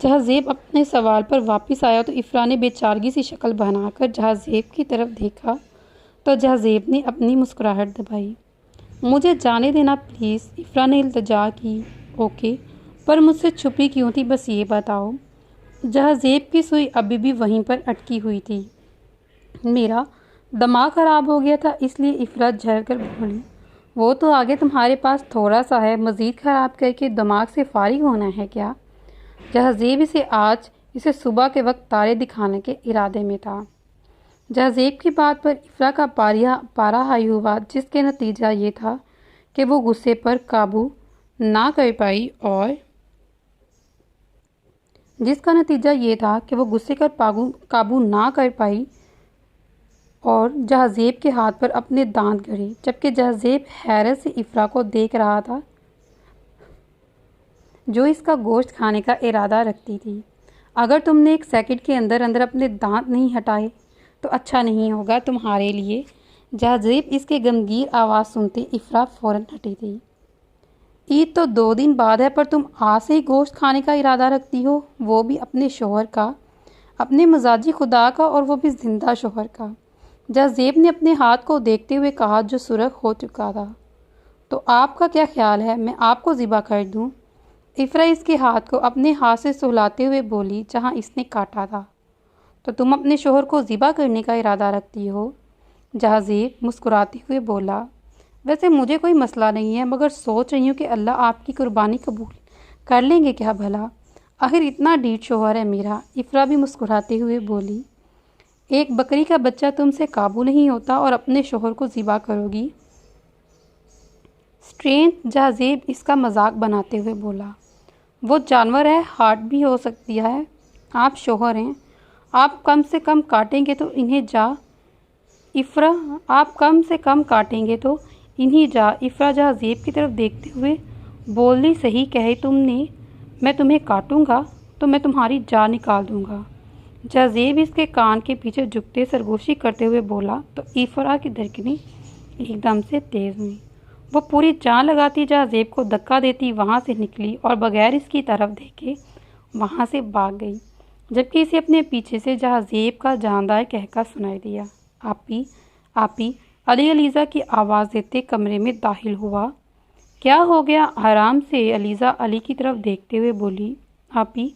جہاں زیب اپنے سوال پر واپس آیا تو افرا نے بے چارگی سی شکل بنا کر جہاں زیب کی طرف دیکھا تو جہاں زیب نے اپنی مسکراہٹ دبائی۔ مجھے جانے دینا پلیز، افرا نے التجا کی۔ اوکے، پر مجھ سے چھپی کیوں تھی، بس یہ بتاؤ۔ جہاں زیب کی سوئی ابھی بھی وہیں پر اٹکی ہوئی تھی۔ میرا دماغ خراب ہو گیا تھا، اس لیے افرا جھر کر بولی۔ وہ تو آگے تمہارے پاس تھوڑا سا ہے، مزید خراب کر کے دماغ سے فارغ ہونا ہے کیا؟ جہاں زیب اسے صبح کے وقت تارے دکھانے کے ارادے میں تھا۔ جہاں زیب کی بات پر افرا کا پارا ہائی ہوا، جس کے نتیجہ یہ تھا کہ وہ غصے پر قابو نہ کر پائی اور جہاں زیب کے ہاتھ پر اپنے دانت گھڑے، جبکہ جہاں زیب حیرت سے افرا کو دیکھ رہا تھا جو اس کا گوشت کھانے کا ارادہ رکھتی تھی۔ اگر تم نے ایک سیکنڈ کے اندر اپنے دانت نہیں ہٹائے تو اچھا نہیں ہوگا تمہارے لیے۔ جہاں زیب اس کے غمگین آواز سنتے افرا فوراً ہٹی تھی۔ عید تو 2 دن بعد ہے، پر تم آج سے ہی گوشت کھانے کا ارادہ رکھتی ہو، وہ بھی اپنے شوہر کا، اپنے مزاجی خدا کا، اور وہ بھی زندہ شوہر کا۔ جہاں زیب نے اپنے ہاتھ کو دیکھتے ہوئے کہا جو سرخ ہو چکا تھا۔ تو آپ کا کیا خیال ہے، میں آپ کو ذبح کر دوں؟ افرا اس کے ہاتھ کو اپنے ہاتھ سے سہلاتے ہوئے بولی جہاں اس نے کاٹا تھا۔ تو تم اپنے شوہر کو ذبح کرنے کا ارادہ رکھتی ہو؟ جہاں زیب مسکراتے ہوئے بولا، ویسے مجھے کوئی مسئلہ نہیں ہے، مگر سوچ رہی ہوں کہ اللہ آپ کی قربانی قبول کر لیں گے کیا بھلا؟ آخر اتنا ڈھیٹ شوہر ہے میرا۔ افرا بھی مسکراتے ہوئے بولی، ایک بکری کا بچہ تم سے قابو نہیں ہوتا اور اپنے شوہر کو ذبح کرو گی؟ اسٹرینج، جہاں زیب اس کا مذاق بناتے ہوئے بولا، وہ جانور ہے، ہارٹ بھی ہو سکتی ہے، آپ شوہر ہیں، آپ کم سے کم کاٹیں گے تو انہیں جا۔ افرا جہاں زیب کی طرف دیکھتے ہوئے بولی، صحیح کہے تم نے، میں تمہیں کاٹوں گا تو میں تمہاری جان نکال دوں گا۔ جہاں زیب اس کے کان کے پیچھے جھکتے سرگوشی کرتے ہوئے بولا تو افرا کی دھڑکنیں ایک دم سے تیز ہوئیں۔ وہ پوری جان لگاتی جہاں زیب کو دھکا دیتی وہاں سے نکلی اور بغیر اس کی طرف دیکھے وہاں سے بھاگ گئی، جبکہ اسے اپنے پیچھے سے جہاں زیب کا جاندار کہکا سنائی دیا، آپی، علی علیزہ کی آواز دیتے کمرے میں داخل ہوا۔ کیا ہو گیا؟ آرام سے، علیزہ علی کی طرف دیکھتے ہوئے بولی۔ آپی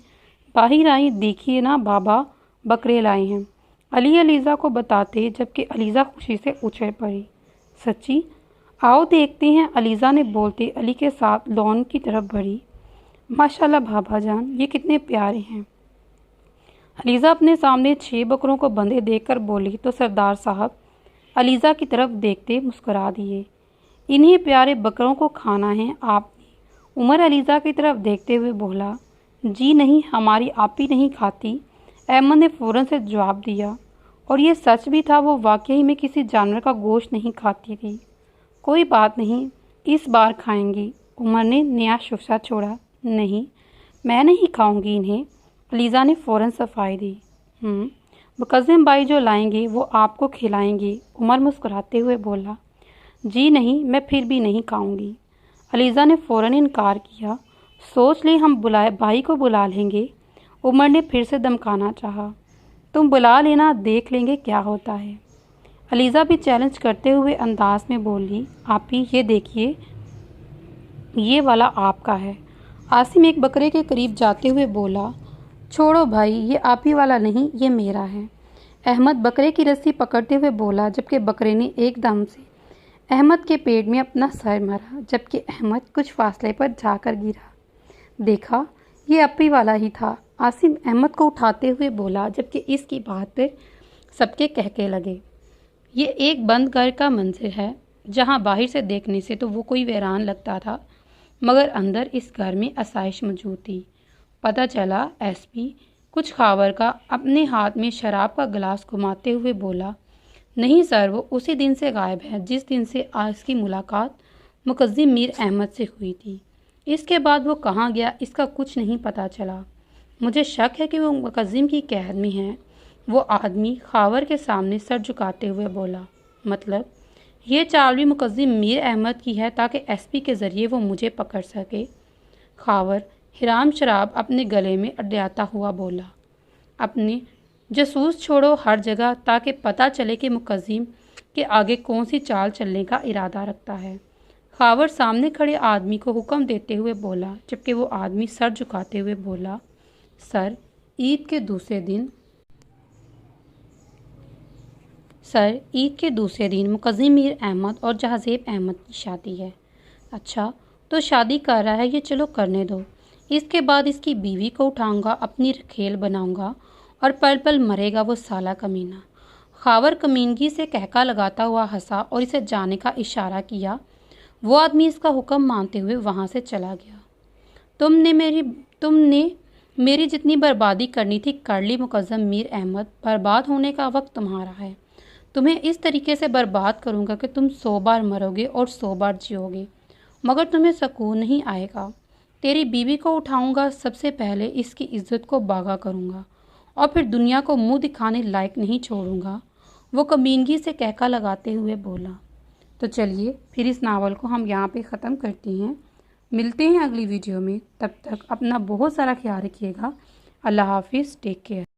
باہر آئی، دیکھیے نا بابا بکرے لائے ہیں، علی علیزہ کو بتاتے، جبکہ علیزہ خوشی سے اچھل پڑی۔ سچی؟ آؤ دیکھتے ہیں، علیزہ نے بولتے علی کے ساتھ لان کی طرف بڑھی۔ ماشاءاللہ بابا جان، یہ کتنے پیارے ہیں۔ علیزہ اپنے سامنے 6 بکروں کو بندھے دیکھ کر بولی تو سردار صاحب علیزہ کی طرف دیکھتے مسکرا دیے۔ انہیں پیارے بکروں کو کھانا ہے آپ نے؟ عمر علیزہ کی طرف دیکھتے ہوئے بولا، جی نہیں، ہماری آپی نہیں کھاتی، احمد نے فوراً سے جواب دیا۔ اور یہ سچ بھی تھا، وہ واقعی میں کسی جانور کا گوشت نہیں کھاتی تھی۔ کوئی بات نہیں، اس بار کھائیں گی، عمر نے نیا شوشہ چھوڑا۔ نہیں، میں نہیں کھاؤں گی انہیں، علیزہ نے فوراً صفائی دی۔ مقدم بھائی جو لائیں گے وہ آپ کو کھلائیں گے، عمر مسکراتے ہوئے بولا۔ جی نہیں، میں پھر بھی نہیں کھاؤں گی، علیزہ نے فوراً انکار کیا۔ سوچ لیں ہم بھائی کو بلا لیں گے، عمر نے پھر سے دمکانا چاہا۔ تم بلا لینا، دیکھ لیں گے کیا ہوتا ہے، علیزہ بھی چیلنج کرتے ہوئے انداز میں بولی۔ آپی یہ دیکھیے، یہ والا آپ کا ہے، عاصم ایک بکرے کے قریب جاتے ہوئے بولا۔ چھوڑو بھائی، یہ آپی والا نہیں، یہ میرا ہے، احمد بکرے کی رسی پکڑتے ہوئے بولا، جبکہ بکرے نے ایک دم سے احمد کے پیٹ میں اپنا سر مارا، جبکہ احمد کچھ فاصلے پر جا کر گرا۔ دیکھا، یہ آپی والا ہی تھا، عاصم احمد کو اٹھاتے ہوئے بولا، جبکہ اس کی بات پر سب کے کہکے لگے۔ یہ ایک بند گھر کا منظر ہے، جہاں باہر سے دیکھنے سے تو وہ کوئی ویران لگتا تھا، مگر اندر اس گھر میں آسائش موجود تھی۔ پتہ چلا ایس پی کچھ خاور کا اپنے ہاتھ میں شراب کا گلاس گھماتے ہوئے بولا، نہیں سر، وہ اسی دن سے غائب ہے جس دن سے آج کی ملاقات مقدم میر احمد سے ہوئی تھی۔ اس کے بعد وہ کہاں گیا اس کا کچھ نہیں پتہ چلا۔ مجھے شک ہے کہ وہ مقدم کی قید میں ہے، وہ آدمی خاور کے سامنے سر جھکاتے ہوئے بولا۔ مطلب یہ چال بھی مقدم میر احمد کی ہے تاکہ ایس پی کے ذریعے وہ مجھے پکڑ سکے؟ خاور حرام شراب اپنے گلے میں اڈیاتا ہوا بولا، اپنے جاسوس چھوڑو ہر جگہ تاکہ پتہ چلے کہ مقدم کے آگے کون سی چال چلنے کا ارادہ رکھتا ہے۔ خاور سامنے کھڑے آدمی کو حکم دیتے ہوئے بولا، جبکہ وہ آدمی سر جھکاتے ہوئے بولا، سر عید کے دوسرے دن مقدم میر احمد اور جہازیب احمد کی شادی ہے۔ اچھا تو شادی کر رہا ہے، یہ چلو کرنے دو، اس کے بعد اس کی بیوی کو اٹھاؤں گا، اپنی رکھیل بناؤں گا اور پل پل مرے گا وہ سالہ کمینہ۔ خاور کمینگی سے کہکا لگاتا ہوا ہنسا اور اسے جانے کا اشارہ کیا۔ وہ آدمی اس کا حکم مانتے ہوئے وہاں سے چلا گیا۔ تم نے میری جتنی بربادی کرنی تھی کر لی مقدم میر احمد، برباد ہونے کا وقت تمہارا ہے۔ تمہیں اس طریقے سے برباد کروں گا کہ تم 100 بار مرو گے اور 100 بار جیو گے، مگر تمہیں سکون نہیں آئے گا۔ تیری بیوی کو اٹھاؤں گا، سب سے پہلے اس کی عزت کو باغا کروں گا اور پھر دنیا کو منہ دکھانے لائق نہیں چھوڑوں گا، وہ کمینگی سے کہکا لگاتے ہوئے بولا۔ تو چلیے پھر اس ناول کو ہم یہاں پہ ختم کرتے ہیں، ملتے ہیں اگلی ویڈیو میں، تب تک اپنا بہت سارا خیال رکھیے گا۔ اللہ حافظ، ٹیک کیئر۔